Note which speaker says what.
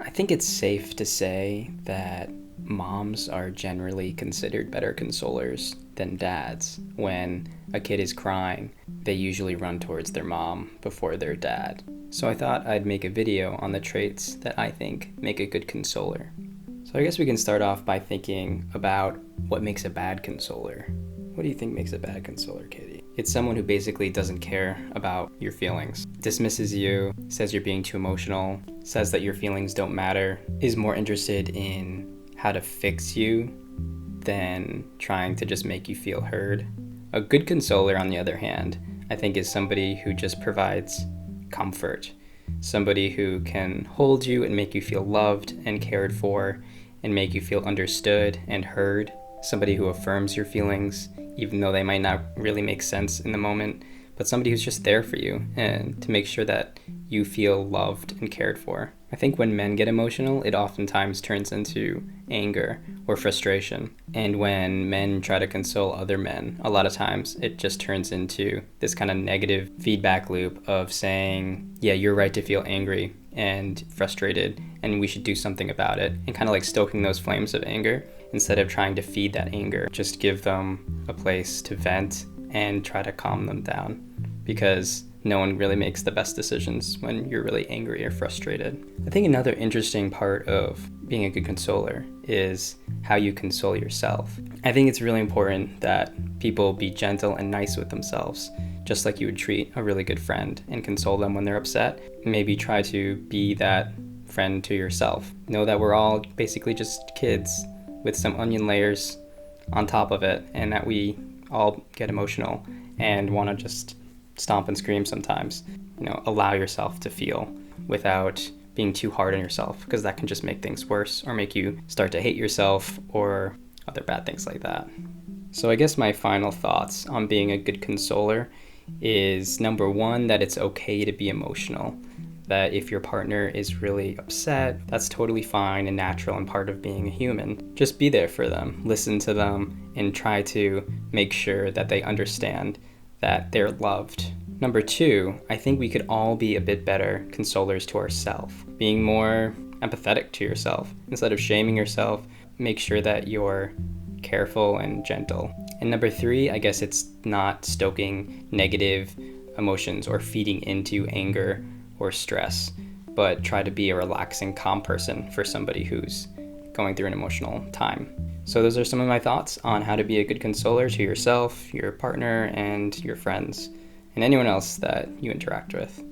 Speaker 1: I think it's safe to say that moms are generally considered better consolers than dads. When a kid is crying, they usually run towards their mom before their dad. So I thought I'd make a video on the traits that I think make a good consoler. So I guess we can start off by thinking about what makes a bad consoler. What do you think makes a bad consoler, Katie? It's someone who basically doesn't care about your feelings, dismisses you, says you're being too emotional, says that your feelings don't matter, is more interested in how to fix you than trying to just make you feel heard. A good consoler, on the other hand, I think is somebody who just provides comfort, somebody who can hold you and make you feel loved and cared for and make you feel understood and heard, somebody who affirms your feelings even though they might not really make sense in the moment, but somebody who's just there for you and to make sure that you feel loved and cared for. I think when men get emotional, it oftentimes turns into anger or frustration. And when men try to console other men, a lot of times it just turns into this kind of negative feedback loop of saying, yeah, you're right to feel angry and frustrated, and we should do something about it, and kind of like stoking those flames of anger instead of trying to feed that anger. Just give them a place to vent and try to calm them down, because no one really makes the best decisions when you're really angry or frustrated. I think another interesting part of being a good consoler is how you console yourself. I think it's really important that people be gentle and nice with themselves, just like you would treat a really good friend and console them when they're upset. Maybe try to be that friend to yourself. Know that we're all basically just kids with some onion layers on top of it, and that we all get emotional and want to just stomp and scream sometimes. Allow yourself to feel without being too hard on yourself, because that can just make things worse or make you start to hate yourself or other bad things like that. So I guess my final thoughts on being a good consoler is, number one, that it's okay to be emotional. That if your partner is really upset, that's totally fine and natural and part of being a human. Just be there for them, listen to them, and try to make sure that they understand that they're loved. Number two, I think we could all be a bit better consolers to ourselves. Being more empathetic to yourself. Instead of shaming yourself, make sure that you're careful and gentle. And number three, I guess it's not stoking negative emotions or feeding into anger or stress, but try to be a relaxing, calm person for somebody who's going through an emotional time. So those are some of my thoughts on how to be a good consoler to yourself, your partner, and your friends, and anyone else that you interact with.